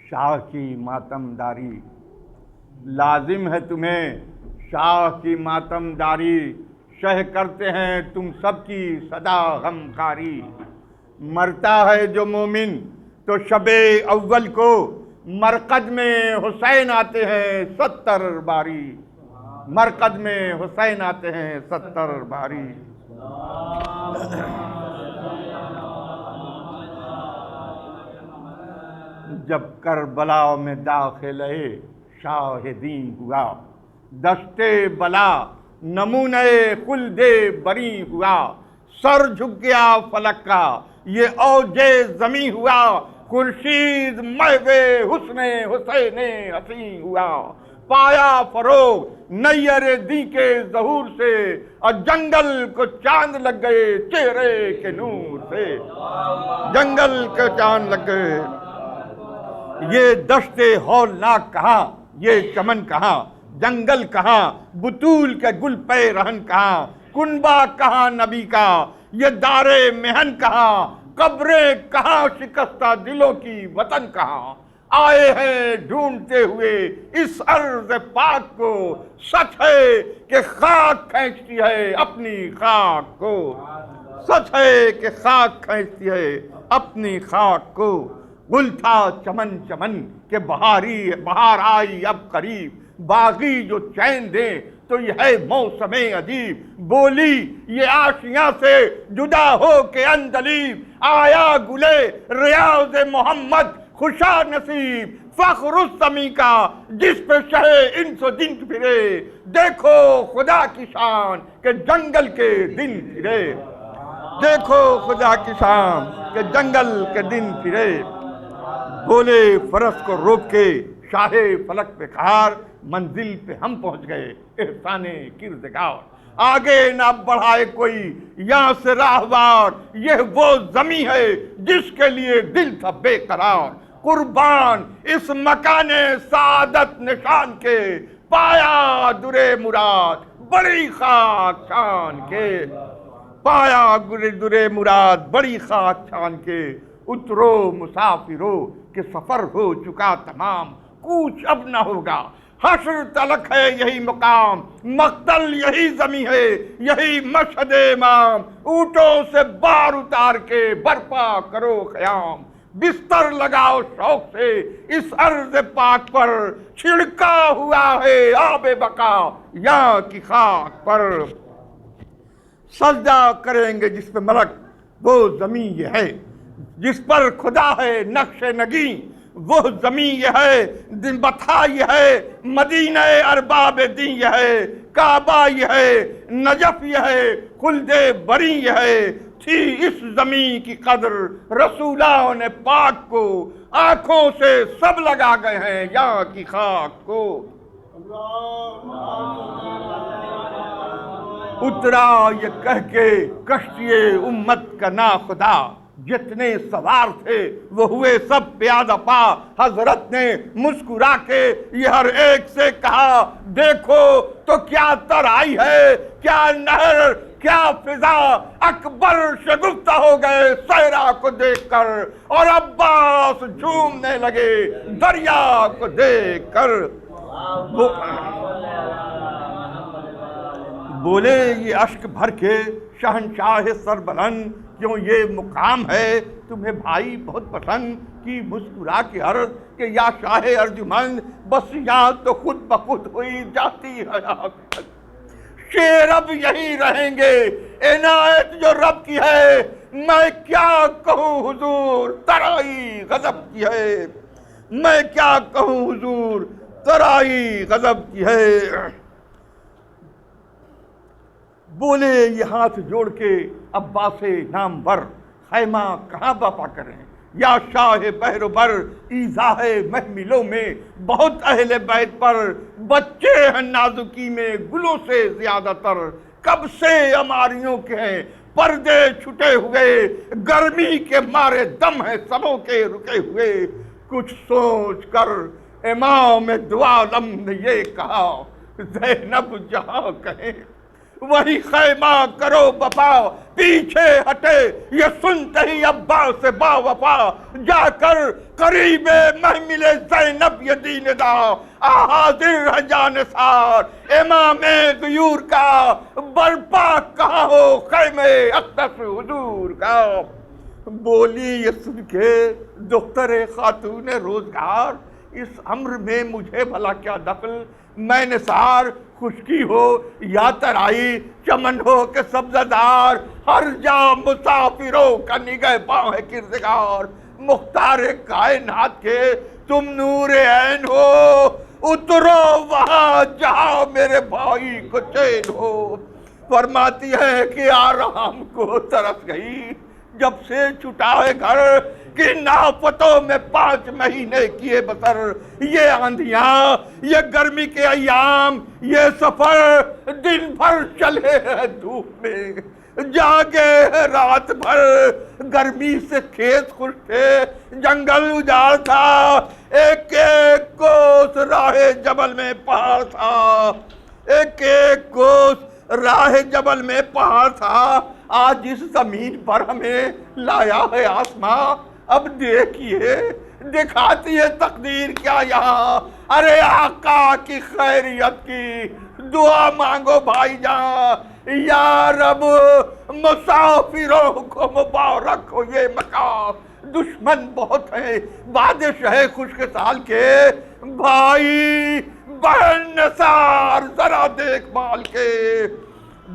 شاہ کی ماتم داری، لازم ہے تمہیں شاہ کی ماتم داری، شہ کرتے ہیں تم سب کی صدا غمخواری۔ مرتا ہے جو مومن تو شب اول کو مرقد میں حسین آتے ہیں 70 باری، مرقد میں حسین آتے ہیں 70 باری۔ جب کربلا میں داخل شاہ دین ہوا، دشتے بلا نمونہ خلد بری ہوا، سر جھک گیا فلک کا یہ اوج زمیں ہوا، خورشید محو حسن حسین حسین ہوا، پایا فروغ نیر دی کے ظہور سے اور جنگل کو چاند لگ گئے چہرے کے نور سے، جنگل کے چاند لگ گئے۔ یہ دشت ہولناک کہاں، یہ چمن کہاں، جنگل کہاں، بطول کے گل پہ رہن کہاں، کنبہ کہاں نبی کا، یہ دار محن کہاں، قبریں کہاں شکستہ دلوں کی وطن کہاں۔ آئے ہیں ڈھونڈتے ہوئے اس ارض پاک کو، سچ ہے کہ خاک کھینچتی ہے اپنی خاک کو، سچ ہے کہ خاک کھینچتی ہے اپنی خاک کو۔ گل تھا چمن چمن کہ بہار آئی اب قریب، باغی جو چین دے تو یہ ہے موسم عجیب، بولی یہ آشیاں سے جدا ہو کے اندلیب، آیا گلے ریاض محمد خوشا نصیب، فخر اس زمیں کا جس پہ شہ انس و جن پھرے، دیکھو خدا کی شان کہ جنگل کے دن پھرے، دیکھو خدا کی شان کہ جنگل کے دن پھرے۔ بولے فرس کو روک کے شاہ فلک پہ کھار، منزل پہ ہم پہنچ گئے احسان کردگار، آگے نہ بڑھائے کوئی یہاں سے راہوار، یہ وہ زمیں ہے جس کے لیے دل تھا بے قرار، قربان اس مکان سعادت نشان کے، پایا درے مراد بڑی خاک چھان کے، پایا درے مراد بڑی خاک چھان کے۔ اترو مسافرو کہ سفر ہو چکا تمام، کوچ اب نہ ہوگا، حشر تلک ہے یہی مقام، مقتل یہی زمیں ہے یہی مشہد امام، اونٹوں سے بار اتار کے برپا کرو خیام، بستر لگاؤ شوق سے اس ارض پاک پر، چھڑکا ہوا ہے آب بقا یہاں کی خاک پر، سجدہ کریں گے جس پہ ملک وہ زمین یہ ہے، جس پر خدا ہے نقش نگیں وہ زمین یہ ہے، دن بتھا یہ ہے، مدینہ ارباب دین یہ ہے، کعبہ یہ ہے، نجف یہ ہے، خلد بری یہ ہے، تھی اس زمین کی قدر رسولان پاک کو، آنکھوں سے سب لگا گئے ہیں یہاں کی خاک کو۔ اترا یہ کہہ کے کشتی امت کا ناخدا، جتنے سوار تھے وہ ہوئے سب پیادہ پا، حضرت نے مسکرا کے یہ ہر ایک سے کہا، دیکھو تو کیا ترائی ہے، کیا نہر کیا فضا، اکبر شگفتہ ہو گئے صحرا کو دیکھ کر، اور عباس جھومنے لگے دریا کو دیکھ کر۔ بولے یہ اشک بھر کے شہنشاہ سربلند، کیوں یہ مقام ہے تمہیں بھائی بہت پسند، کی مسکرا کے عرض کہ یا شاہ ارجمند، بس یہاں تو خود بخود ہوئی جاتی ہے، شیر اب یہی رہیں گے، عنایت جو رب کی ہے، میں کیا کہوں حضور ترائی غضب کی ہے، میں کیا کہوں حضور ترائی غضب کی ہے۔ بولے یہ ہاتھ جوڑ کے عباس نامور، خیمہ کہاں بپا کریں، یا شاہ بحر و بر، ایذاء محملوں میں بہت اہل بیت پر، بچے ہیں نازکی میں گلوں سے زیادہ تر، کب سے اماریوں کے ہیں پردے چھٹے ہوئے، گرمی کے مارے دم ہے سبوں کے رکے ہوئے، کچھ سوچ کر امام دو عالم نے یہ کہا، زینب جہاں کہیں وہی خیمہ کرو بپا پیچھے ہٹے یہ سنتے ہی عباس سے با وفا جا کر قریب محمل زینب یہ دین دا حاضر ہے جانثار امام غیور کا برپا کہاں ہو خیمے اقدس حضور کا۔ بولی یہ سن کے دختر خاتون روزگار اس امر میں مجھے بھلا کیا دخل، میں نثار خشکی ہو یا ترائی چمن ہو کہ سبزہ دار ہر جا مسافروں کا نگہ پاؤں ہے کردگار۔ مختار کائنات کے تم نور عین ہو اترو وہاں جہاں میرے بھائی کو چین ہو۔ فرماتی ہے کہ آرام کو ترس گئی جب سے چھٹا ہے گھر کہ نافتوں میں 5 مہینے کیے بسر، یہ آندھیاں یہ گرمی کے ایام یہ سفر دن بھر چلے ہیں دھوپ میں جاگے رات بھر، گرمی سے کھیت خشک تھے جنگل اجاڑ تھا، ایک ایک کوس راہ جبل میں پہاڑ تھا، ایک ایک کوس راہ جبل میں پہاڑ تھا۔ آج اس زمین پر ہمیں لایا ہے آسماں، اب دیکھیے دکھاتی ہے تقدیر کیا یہاں۔ ارے آقا کی خیریت کی دعا مانگو بھائی جان، یا رب مسافروں کو مبارک ہو یہ مقام۔ دشمن بہت ہیں بادش ہے خشک سال کے، بھائی بہن نثار ذرا دیکھ بھال کے۔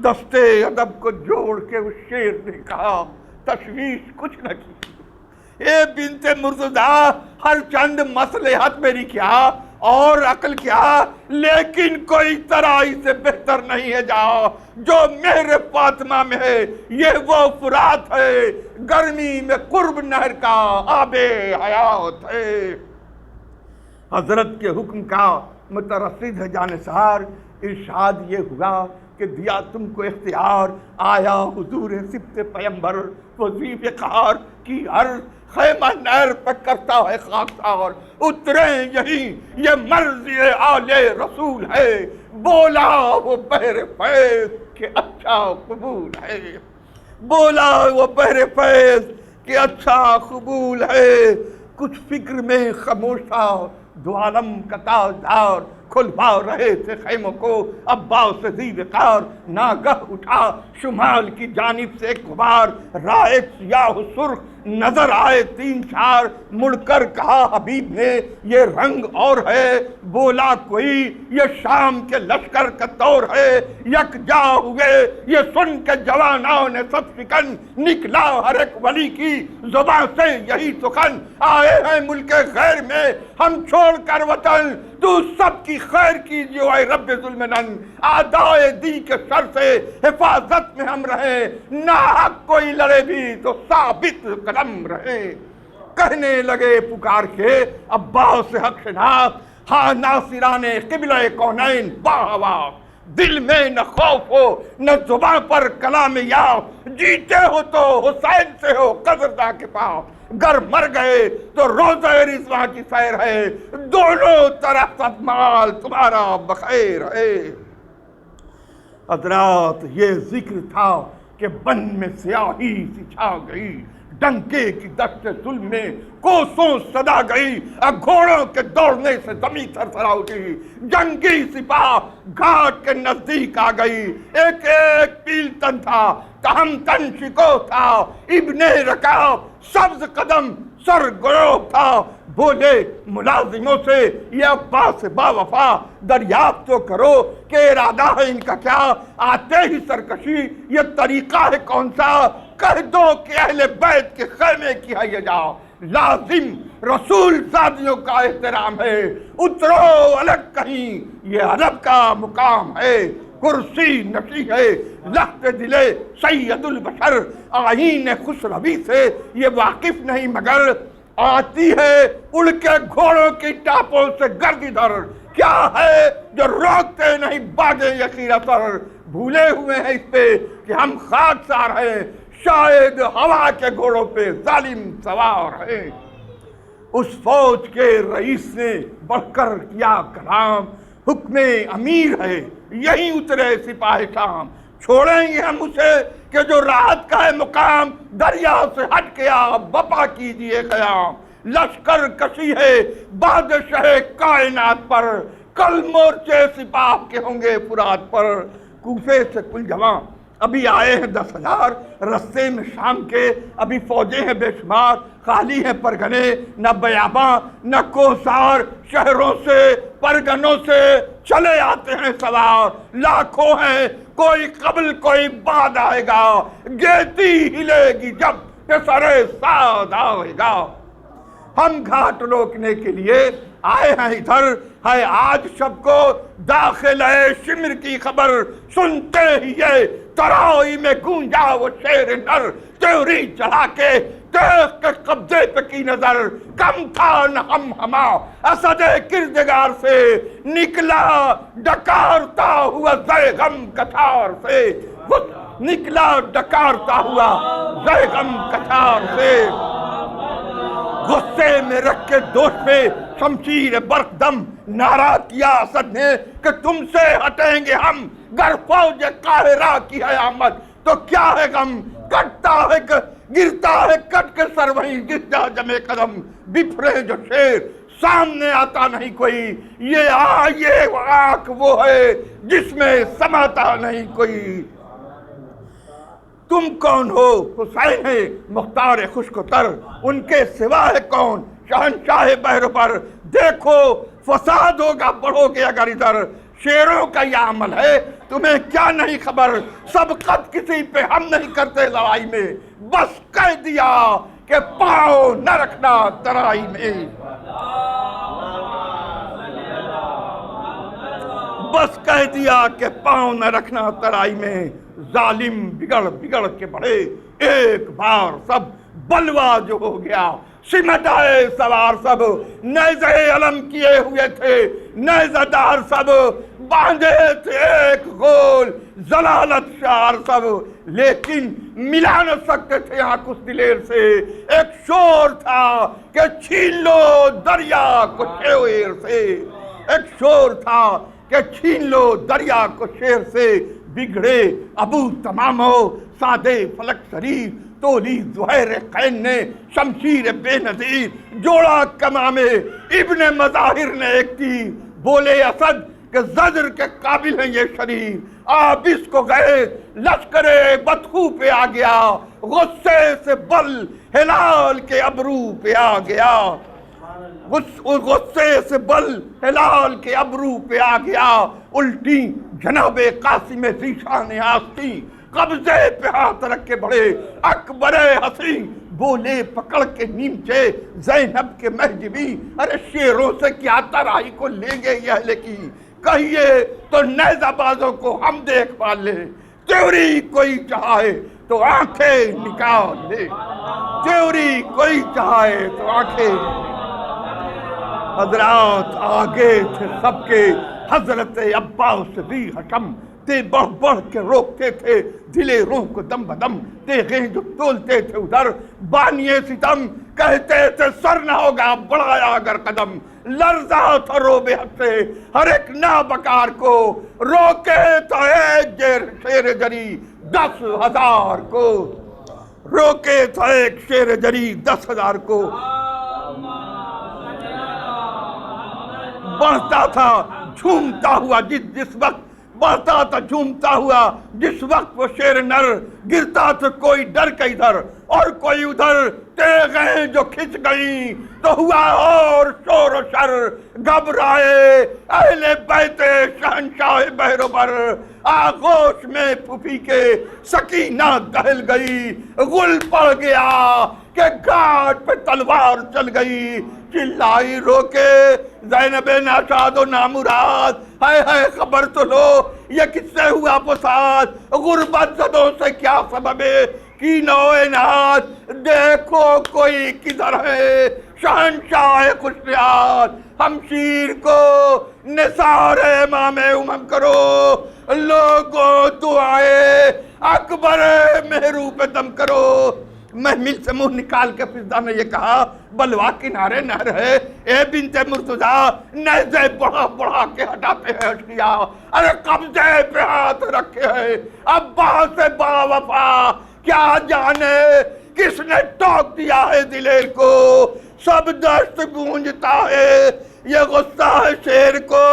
دستے ادب کو جوڑ کے اس شیر نے کہا تشویش کچھ نہ کی، اے بنت مرتضیٰ ہر چند مصلحت میری کیا اور عقل کیا، لیکن کوئی ترائی سے بہتر نہیں ہے جا جو مہر فاطمہ میں ہے، یہ وہ فرات ہے گرمی میں قرب نہر کا آب حیات ہے۔ حضرت کے حکم کا مترصد ہے جانثار، ارشاد یہ ہوا کہ دیا تم کو اختیار، آیا حضور سبت پیمبر وظیف قہار کی ہر خیمہ نہر پہ کرتا ہے خاکسار، اتریں یہی یہ مرضی آل رسول ہے، بولا وہ بحر فیض کہ اچھا قبول ہے، بولا وہ بحر فیض کہ اچھا قبول ہے۔ کچھ فکر میں خاموش تھا دو عالم کا تاجدار، کھلوا رہے تھے خیموں کو عباس ذی وقار، ناگہ اٹھا شمال کی جانب سے ایک غبار، راہ سیاہ و سرخ نظر آئے 3-4، مڑ کر کہا حبیب نے یہ رنگ اور ہے، بولا کوئی یہ شام کے لشکر کا دور ہے، یک جا ہوئے یہ سن کے جوانوں نے صد فکن، نکلا ہر ایک ولی کی زبان سے یہی سخن، آئے ہیں ملک غیر میں ہم چھوڑ کر وطن، تو سب کی خیر کیجیے اے رب ذوالمنن، اعدائے دین کے شر سے حفاظت میں ہم رہیں، ناحق کوئی لڑے بھی تو ثابت قدم رہے۔ کہنے لگے پکار کے عباس حق شناس، ہاں ناصران قبلہ کونین باہوا، دل میں نہ خوف ہو نہ زباں پر کلام یا، جیتے ہو تو حسین سے ہو قدرداں کے پاس، گر مر گئے تو روزہ رضوان کی سیر ہے، دونوں طرف سب مال تمہارا بخیر ہے۔ حضرات یہ ذکر تھا کہ بن میں سیاہی سی چھا گئی، ڈنکے کی دشت ظلم میں کوسوں صدا گئی، گھوڑوں کے دوڑنے سے زمین تھرتھرا اٹھی، جنگی سپاہ گھاٹ کے نزدیک آ گئی، ایک ایک پیلتن تھا تہمتن شکو تھا، ابن رکاب سبز قدم سر گروہ تھا، بولے ملازموں سے یہ عباس با وفا دریافت تو کرو کہ ارادہ ہے ان کا کیا، آتے ہی سرکشی یہ طریقہ ہے کون سا، کہہ دو کہ اہل بیت کے خیمے کی ہے یہ جا، لازم رسول زادیوں کا احترام ہے، اترو الگ کہیں یہ ادب کا مقام ہے، کرسی نشی ہے لخت دلے سید البشر، آئین خسروی سے یہ واقف نہیں مگر آتی ہے اڑ کے گھوڑوں کی ٹاپوں سے گرد ادھر، کیا ہے جو روکتے نہیں باغے یقین اثر، بھولے ہوئے ہیں اس پہ کہ ہم خاکسار ہیں، شاید ہوا کے گھوڑوں پہ ظالم سوار ہیں۔ اس فوج کے رئیس نے بڑھ کر کیا کلام، حکم امیر ہے یہی اترے سپاہ شام، چھوڑیں گے ہم اسے کہ جو راحت کا ہے مقام دریا سے ہٹ گیا بپا کیجئے قیام. لشکر کشی ہے بادشاہ کائنات پر، کل مورچے سپاہ کے ہوں گے فرات پر. کوفے سے کل جوان ابھی آئے ہیں 10,000 رستے میں شام کے، ابھی فوجیں ہیں بے شمار، خالی ہیں پرگنے، نہ بیاباں نہ کوسار، شہروں سے پرگنوں سے چلے آتے ہیں سوار. لاکھوں ہیں کوئی قبل کوئی بعد آئے گا، گیتی ہلے گی جب کہ سرے ساد آئے گا. ہم گھاٹ روکنے کے لیے آئے ہیں ادھر، ہے آج شب کو داخل ہے شمر کی خبر. سنتے ہی یہ ترائی میں گونجا وہ شیر نر، تیوری چلا کے دیکھ کے قبضے پہ کی نظر. کم تھا نہ ہم ہما اسد کردگار سے، نکلا ڈکارتا ہوا زے غم کتار سے. نکلا ڈکارتا ہوا زے غم کتار سے. غصے میں رکھ کے دوش پہ شمشیر برق دم، نعرہ کیا اسد نے کہ تم سے ہٹیں گے ہم. گر فوج قاہرہ کی ہے آمد تو کیا ہے غم، کٹتا ہے گرتا ہے کٹ کے سر وہیں گر جا جمے قدم. بفرے جو شیر سامنے آتا نہیں کوئی، یہ آنکھ وہ ہے جس میں سماتا نہیں کوئی. تم کون ہو؟ حسین ہے مختار خشک و تر، ان کے سوا ہے کون شہنشاہ بحر پر. دیکھو فساد ہوگا بڑھو گے اگر ادھر، شیروں کا یہ عمل ہے تمہیں کیا نہیں خبر. سبقت کسی پہ ہم نہیں کرتے لڑائی میں، بس کہہ دیا کہ پاؤں نہ رکھنا ترائی میں. بس کہہ دیا کہ پاؤں نہ رکھنا ترائی میں. ظالم بگڑ بگڑ کے بڑھے ایک بار سب، بلوا جو ہو گیا سمٹ آئے سوار سب. نیزے علم کیے ہوئے تھے نیزہ دار سب، باندھے تھے ایک گول ضلالت شعار سب. لیکن ملا نہ سکتے تھے یہاں کچھ دلیر سے. ایک شور تھا کہ چھین لو دریا کو شیر سے. ایک شور تھا کہ چھین لو دریا کو شیر سے. بگڑے ابو تمامو سادے فلک شریف، تولی زہیر قین نے شمشیر بے نظیر. جوڑا کمامے ابن مظاہر نے ایک تیر، بولے اسد کہ زجر کے قابل ہیں یہ شریر. آپ اس کو گئے لشکر بدخو پہ آ گیا، غصے سے بل ہلال کے ابرو پہ آ گیا. غصے سے بل ہلال کے ابرو پہ آ گیا. الٹی جناب قاسم ذیشان آستی، قبضے پہ ہاتھ رکھ کے بڑھے اکبر حسین. بولے پکڑ کے نیمچے زینب کے محجبی، ارے شیروں سے کیا ترائی کو لے گئے یہ اہل کی. کہیے تو نیزہ بازوں کو ہم دیکھ پال لے، تیوری کوئی چاہے تو آنکھیں نکال لے. تیوری کوئی چاہے تو آنکھیں. حضرات آگے تھے سب کے، حضرت عباس ذی حشم تے بڑھ بڑھ کے روکتے تھے دلے روح کو دم بدم. تیغیں جو تولتے تھے ادھر بانیے ستم، کہتے تھے سر نہ ہوگا بڑھایا اگر قدم. لرزا تھا روب حق سے ہر ایک نابکار کو، روکے تھا ایک شیر جری 10,000 کو. روکے تھا ایک شیر جری 10,000 کو. بڑھتا تھا جھومتا ہوا جس وقت، بڑھتا تھا جھومتا ہوا جس وقت وہ شیر نر. گرتا تھا کوئی ڈر کے ادھر اور کوئی ادھر. تیغیں جو کھچ گئیں تو ہوا اور شور و شر. گھبرائے اہل بیت شہنشاہ بحر بر، آغوش میں پھوپھی کے سکینہ دہل گئی. غل پڑ گیا کہ گھاٹ پہ تلوار چل گئی. چلائی روکے زینب ناشاد و نامراد، ہائے ہائے خبر تو لو یہ کس سے ہوا فساد. غربت زدوں سے کیا سبب کی نوعنات، دیکھو کوئی کدھر ہے شہنشاہ خوشنیاد. ہمشیر کو نثار امام امم کرو، لوگوں دعائے اکبر مہرو پہ دم کرو. محمل سے منہ نکال کے فضا نے یہ کہا بلوا کنارے نہ رہے، اے بنت مرتضی نیزے بڑھا بڑھا کے ہٹاتے ہیں اشقیا، ارے قبضے پہ ہاتھ رکھے ہیں، عباس با وفا کیا جانے کس نے ٹوک دیا ہے دلیر کو، سب دشت گونجتا ہے یہ غصہ ہے شیر کو،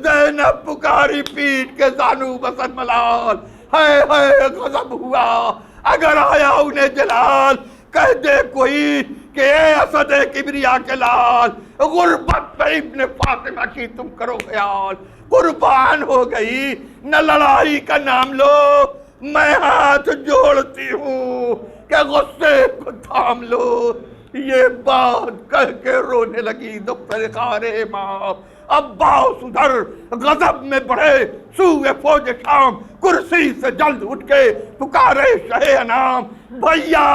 زینب پکاری پیٹ کے زانو بسن ملال، ہائے ہائے غضب ہوا اگر آیا انہیں جلال، کہہ دے کوئی کہ اے اسد کبریا کے لال، غربت پہ ابن فاطمہ کی تم کرو خیال، قربان ہو گئی نہ لڑائی کا نام لو، میں ہاتھ جوڑتی ہوں کہ غصے کو تھام لو، یہ بات کہہ کے رونے لگی دختر خار امام، عباس ادھر غضب میں بڑھے سوئے فوج شام، کرسی سے جلد اٹھ کے پکارے شہ انام، بھیا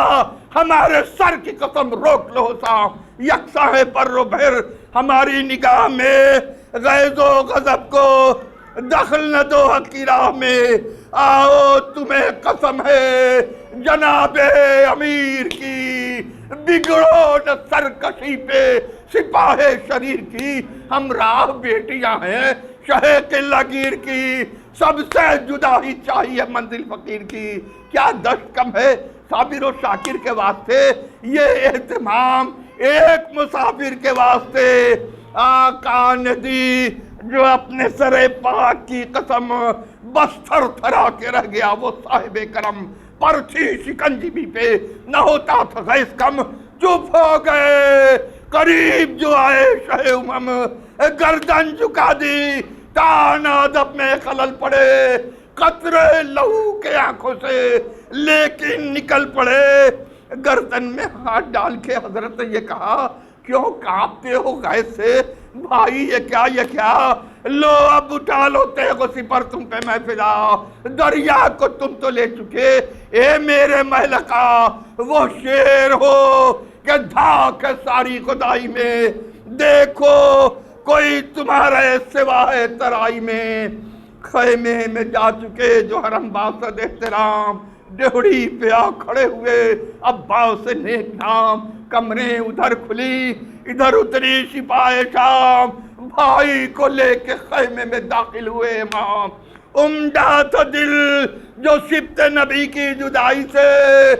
ہمارے سر کی قسم روک لو حسام، یکساں ہے پر و بھر ہماری نگاہ میں، غیظ و غضب کو دخل نہ دو حق کی راہ میں، آؤ تمہیں قسم ہے جناب امیر کی، بگڑو نہ سرکشی پہ سپاہ شریر کی، ہم راہ بیٹیاں ہیں شہ قلعہ گیر کی، سب سے جدا ہی چاہیے منزل فقیر کی، کیا دشت کم ہے صابر و شاکر کے واسطے، یہ اہتمام ایک مسافر کے واسطے، آقا نے دی جو اپنے سر پاک کی قسم، بس تھر تھرا کے رہ گیا وہ صاحب کرم، پر تھی شکنجی پہ نہ ہوتا تھا غیظ کم، چپ ہو گئے قریب جو آئے شہ امم، گردن جھکا دی تان ادب میں خلل پڑے، قطرے لہو کے آنکھوں سے لیکن نکل پڑے، گردن میں ہاتھ ڈال کے حضرت نے یہ کہا کیوں کانپتے ہو غیظ سے بھائی، یہ کیا لو اب اٹھا لو تیغ و سپر تم پہ میں فدا، دریا کو تم تو لے چکے اے میرے مہلکہ، وہ شیر ہو کہ دھاک ہے ساری خدائی میں، دیکھو کوئی تمہارے سوا ہے ترائی میں، خیمے میں جا چکے جو حرم باسد احترام، ڈہڑی پہ آ کھڑے ہوئے عباس نیک نام، کمریں ادھر کھلی ادھر اتری سپاہ شام، بھائی کو لے کے خیمے میں داخل ہوئے امام، عمدہ تھا دل جو سبت نبی کی جدائی سے،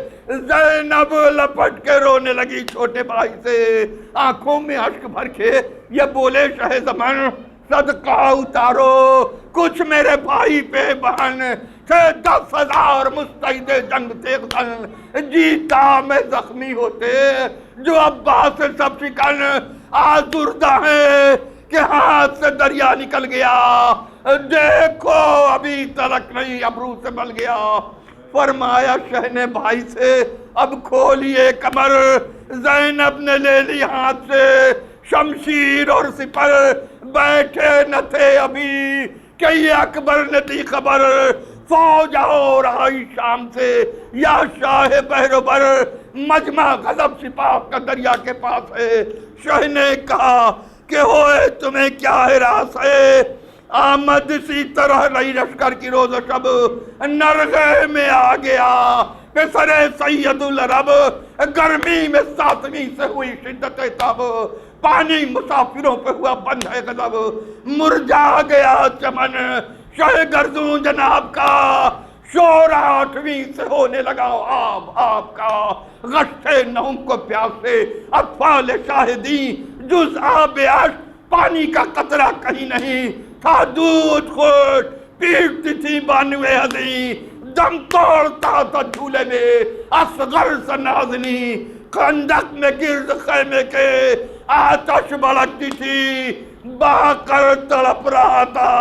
زینب لپٹ کے رونے لگی چھوٹے بھائی سے، آنکھوں میں اشک بھر کے یہ بولے شہ زمن صدقہ اتارو کچھ میرے بھائی پہ بہن، تھے 10,000 مستعد جنگ تیغ زن، جیتا میں زخمی ہوتے جو عباس سے سب شکن، آزردہ ہے کہ ہاتھ سے دریا نکل گیا، دیکھو ابھی تلک نہیں ابرو سے مل گیا، فرمایا شہ نے بھائی سے اب کھولیے کمر، زینب نے لے لی ہاتھ سے شمشیر اور سپر، بیٹھے نہ تھے ابھی کہ یہ اکبر نے دی خبر، فوج اور آئی شام سے یا شاہ بحر و بر، مجمع غضب سپاہ کا دریا کے پاس ہے، شہ نے کہا کہ ہوئے تمہیں کیا ہراس ہے، آمد سی طرح رہی لشکر کی روز و شب، نرغے میں آ گیا پسر سید العرب، گرمی میں ساتویں سے ہوئی شدت تب، پانی مسافروں پہ ہوا بند ہے غضب، مرجا گیا چمن شہ گردوں جناب کا، شور 8ویں سے ہونے لگا آب کا، غشتے نوم کو پیاسے اطفال شاہدین جز آب عشق، پانی کا قطرہ کہیں نہیں تھا، دودھ خود پیٹتی تھی بانوے حزین، دم توڑتا تھا جھولے میں اصغر سا نازنی، خندق میں گرد خیمے کے آتش بھڑکتی تھی، با کر تڑپ رہا تھا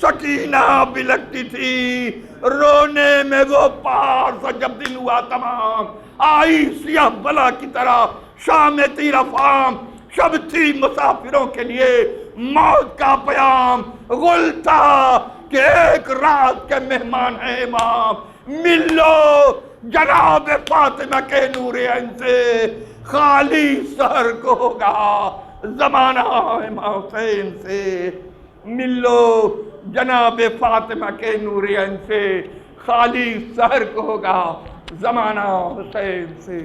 سکینہ بلکتی تھی، رونے میں وہ پہاڑ سا جب دن ہوا تمام، آئی سیاہ بلا کی طرح شام تیرا فام، شب تھی مسافروں کے لیے موت کا پیام، غل تھا کہ ایک رات کے مہمان ہیں امام، مل لو جناب فاطمہ کے نور عین سے، خالی سحر کو ہوگا زمانہ امام حسین سے، مل لو جناب فاطمہ کے نور عین سے، خالی سحر کو ہوگا زمانہ حسین سے